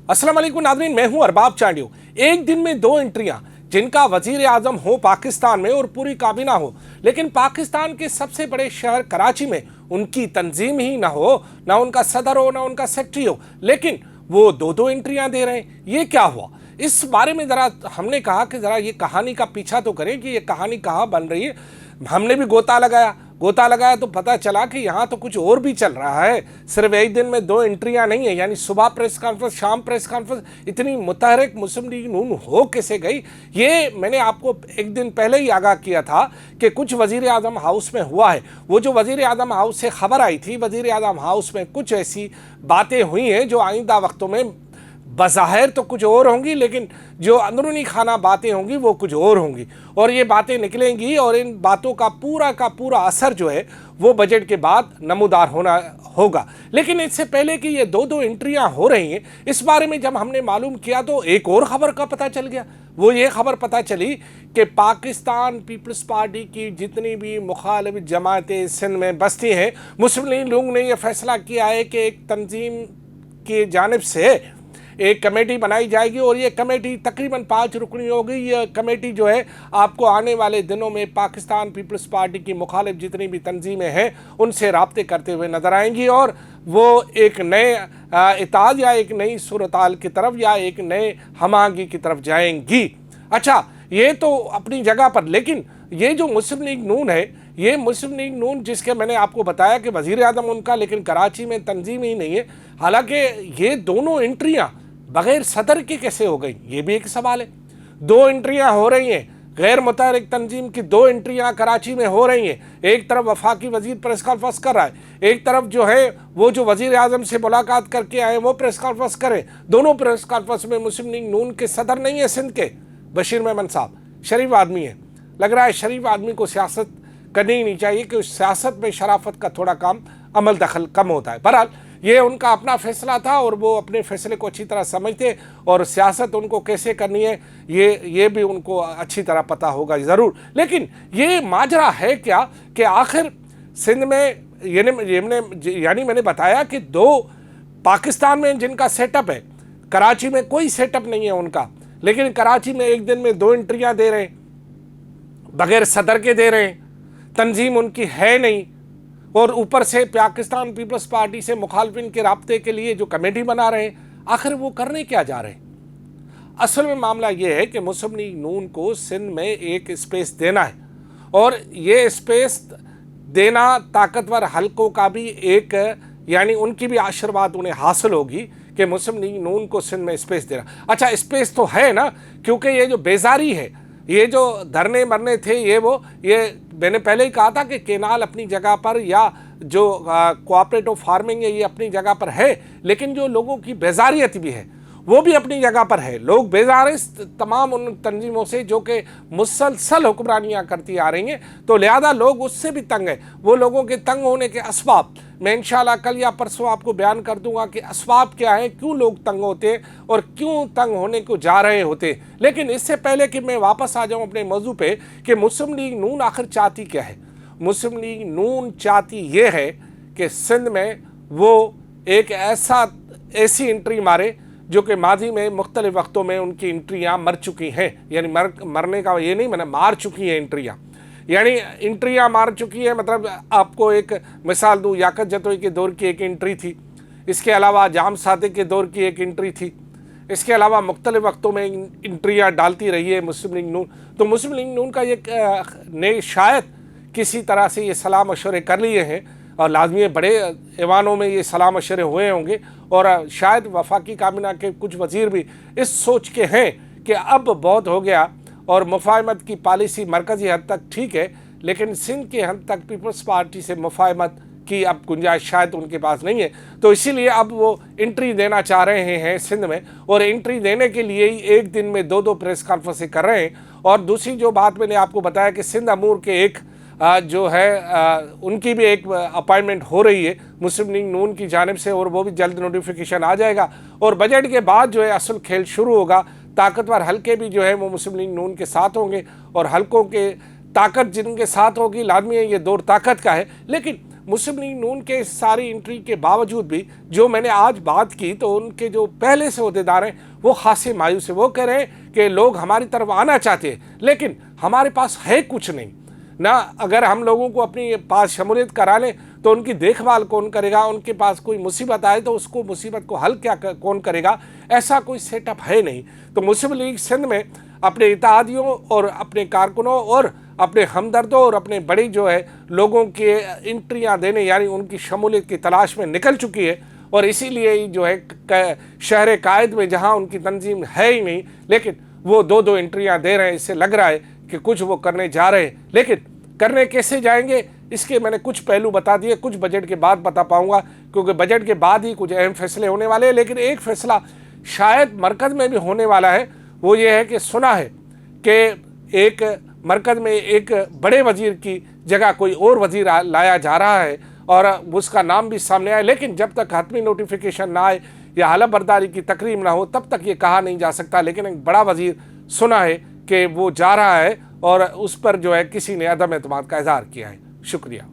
अस्सलाम वालेकुम नाज़रीन, मैं हूं अरबाब चांडियो। एक दिन में दो एंट्रियां, जिनका वजीर आजम हो पाकिस्तान में और पूरी काबीना हो, लेकिन पाकिस्तान के सबसे बड़े शहर कराची में उनकी तंजीम ही ना हो, ना उनका सदर हो, ना उनका सेक्रेटरी हो, लेकिन वो दो दो एंट्रियां दे रहे हैं। ये क्या हुआ? इस बारे में ज़रा हमने कहा कि ज़रा ये कहानी का पीछा तो करें कि ये कहानी कहाँ बन रही है। हमने भी गोता लगाया तो पता चला कि यहाँ तो कुछ और भी चल रहा है। सिर्फ एक दिन में दो एंट्रियाँ नहीं है, यानी सुबह प्रेस कॉन्फ्रेंस, शाम प्रेस कॉन्फ्रेंस। इतनी मुतहरिक मुस्लिम लीग नून हो कैसे गई? ये मैंने आपको एक दिन पहले ही आगाह किया था कि कुछ वज़ीर आज़म हाउस में हुआ है। वो जो वज़ीर आज़म हाउस से खबर आई थी, वज़ीर आज़म हाउस में कुछ ऐसी बातें हुई हैं जो आइंदा वक्तों में बज़ाहिर तो कुछ और होंगी, लेकिन जो अंदरूनी खाना बातें होंगी वो कुछ और होंगी, और ये बातें निकलेंगी और इन बातों का पूरा असर जो है वो बजट के बाद नमूदार होना होगा। लेकिन इससे पहले कि ये दो दो एंट्रियां हो रही हैं, इस बारे में जब हमने मालूम किया तो एक और ख़बर का पता चल गया। वो ये ख़बर पता चली कि पाकिस्तान पीपल्स पार्टी की जितनी भी मुखालिफ जमातें सिंध में बसती हैं, मुस्लिम लीग नून ने यह फैसला किया है कि एक तंजीम की जानिब से एक कमेटी बनाई जाएगी, और ये कमेटी तकरीबन 5 रुकनी होगी। ये कमेटी जो है आपको आने वाले दिनों में पाकिस्तान पीपल्स पार्टी की मुखालिफ जितनी भी तंजीमें हैं उनसे राब्ते करते हुए नज़र आएंगी, और वो एक नए इताद या एक नई सूरताल की तरफ या एक नए हमांगी की तरफ जाएंगी। अच्छा, ये तो अपनी जगह पर, लेकिन ये जो मुस्लिम लीग नून है, ये मुस्लिम लीग नून जिसके मैंने आपको बताया कि वज़ीर आज़म उनका, लेकिन कराची में तंजीम ही नहीं है। हालांकि ये दोनों एंट्रियां बग़ैर सदर की कैसे हो गई, ये भी एक सवाल है। दो एंट्रियां हो रही हैं, गैर मुतहरिक तंजीम की दो एंट्रियां कराची में हो रही हैं। एक तरफ वफाकी वजीर प्रेस कॉन्फ्रेंस कर रहा है, एक तरफ जो है वो जो वज़ीर आज़म से मुलाकात करके आए वो प्रेस कॉन्फ्रेंस करें। दोनों प्रेस कॉन्फ्रेंस में मुस्लिम लीग नून के सदर नहीं है सिंध के, बशीर मेमन साहब शरीफ आदमी है। लग रहा है शरीफ आदमी को सियासत करनी ही नहीं चाहिए, कि उस सियासत में शराफत का थोड़ा काम अमल दखल कम होता है। बहरहाल ये उनका अपना फैसला था और वो अपने फैसले को अच्छी तरह समझते, और सियासत उनको कैसे करनी है ये भी उनको अच्छी तरह पता होगा ज़रूर। लेकिन ये माजरा है क्या कि आखिर सिंध में यानी मैंने बताया कि दो पाकिस्तान में जिनका सेटअप है, कराची में कोई सेटअप नहीं है उनका, लेकिन कराची में एक दिन में दो एंट्रियाँ दे रहे हैं, बगैर सदर के दे रहे हैं, तंजीम उनकी है नहीं, और ऊपर से पाकिस्तान पीपल्स पार्टी से मुखालफिन के राब्ते के लिए जो कमेटी बना रहे हैं। आखिर वो करने क्या जा रहे हैं? असल में मामला ये है कि मुस्लिम लीग नून को सिंध में एक स्पेस देना है, और ये स्पेस देना ताकतवर हलकों का भी एक, यानी उनकी भी आशीर्वाद उन्हें हासिल होगी कि मुस्लिम लीग नून को सिंध में स्पेस देना। अच्छा, स्पेस तो है ना, क्योंकि ये जो बेजारी है, ये जो धरने मरने थे, ये मैंने पहले ही कहा था कि केनाल अपनी जगह पर, या जो कोऑपरेटिव फार्मिंग है ये अपनी जगह पर है, लेकिन जो लोगों की बेजारियत भी है वो भी अपनी जगह पर है। लोग बेजार हैं तमाम उन तंजीमों से जो कि मुसलसल हुक्मरानियाँ करती आ रही हैं, तो लिहाजा लोग उससे भी तंग हैं। वो लोगों के तंग होने के असबाब मैं इंशाल्लाह कल या परसों आपको बयान कर दूंगा कि असबाब क्या हैं, क्यों लोग तंग होते हैं और क्यों तंग होने को जा रहे होते। लेकिन इससे पहले कि मैं वापस आ जाऊं अपने मौजू पे कि मुस्लिम लीग नून आखिर चाहती क्या है, मुस्लिम लीग नून चाहती ये है कि सिंध में वो एक ऐसी एंट्री मारे जो कि माजी में मुख्तलिफ वक्तों में उनकी एंट्रियाँ मर चुकी हैं। यानी मरने का ये नहीं, मैंने मार चुकी हैं एंट्रियाँ, यानी एंट्रियाँ मार चुकी है। मतलब आपको एक मिसाल दूँ, याकत जतोई के दौर की एक एंट्री थी, इसके अलावा जाम सादिक के दौर की एक एंट्री थी, इसके अलावा मुख्तलिफ वक्तों में एंट्रियाँ डालती रही है मुस्लिम लीग नून। तो मुस्लिम लीग नून का ये ने शायद किसी तरह से ये सलाह मशवरे कर लिए हैं, और लाजमी बड़े ऐवानों में ये सलाह मशवरे हुए होंगे, और शायद वफाकी काबीना के कुछ वज़ीर भी इस सोच के हैं कि अब बहुत हो गया, और मुफाहमत की पॉलिसी मरकज़ी हद तक ठीक है, लेकिन सिंध के हद तक पीपल्स पार्टी से मुफाहमत की अब गुंजाइश शायद उनके पास नहीं है। तो इसीलिए अब वो एंट्री देना चाह रहे हैं सिंध में, और एंट्री देने के लिए ही एक दिन में दो दो प्रेस कॉन्फ्रेंसें कर रहे हैं। और दूसरी जो बात मैंने आपको बताया कि सिंध अमूर के एक जो है उनकी भी एक अपॉइंटमेंट हो रही है मुस्लिम लीग नून की जानिब से, और वो भी जल्द नोटिफिकेशन आ जाएगा, और बजट के बाद जो है असल खेल शुरू होगा। ताकतवर हल्के भी जो है वो मुस्लिम लीग नून के साथ होंगे, और हल्कों के ताकत जिनके साथ होगी, लाजमी है ये दौर ताकत का है। लेकिन मुस्लिम लीग नून के सारी एंट्री के बावजूद भी जो मैंने आज बात की, तो उनके जो पहले से अहदेदार हैं वो खासे मायूस है। वो कह रहे हैं कि लोग हमारी तरफ आना चाहते हैं लेकिन हमारे पास है कुछ नहीं ना। अगर हम लोगों को अपनी पास शमूलियत करा लें तो उनकी देखभाल कौन करेगा, उनके पास कोई मुसीबत आए तो उसको मुसीबत को हल कौन करेगा, ऐसा कोई सेटअप है नहीं। तो मुस्लिम लीग सिंध में अपने इत्तेहादियों और अपने कारकुनों और अपने हमदर्दों और अपने बड़ी जो है लोगों के एंट्रियां देने यानी उनकी शमूलियत की तलाश में निकल चुकी है। और इसीलिए जो है शहर कायद में जहां उनकी तंजीम है ही नहीं, लेकिन वो दो एंट्रियां दे रहे हैं। इससे लग रहा है कि कुछ वो करने जा रहे हैं, लेकिन करने कैसे जाएंगे इसके मैंने कुछ पहलू बता दिए। कुछ बजट के बाद बता पाऊंगा क्योंकि बजट के बाद ही कुछ अहम फैसले होने वाले हैं। लेकिन एक फैसला शायद मरकज़ में भी होने वाला है, वो ये है कि सुना है कि एक मरकज़ में एक बड़े वजीर की जगह कोई और वजीर लाया जा रहा है और उसका नाम भी सामने आए। लेकिन जब तक हतमी नोटिफिकेशन ना आए या हलफ बर्दारी की तकरीम ना हो तब तक ये कहा नहीं जा सकता। लेकिन एक बड़ा वजीर सुना है कि वो जा रहा है और उस पर जो है किसी ने अदम एतमाद का इजहार किया है। शुक्रिया।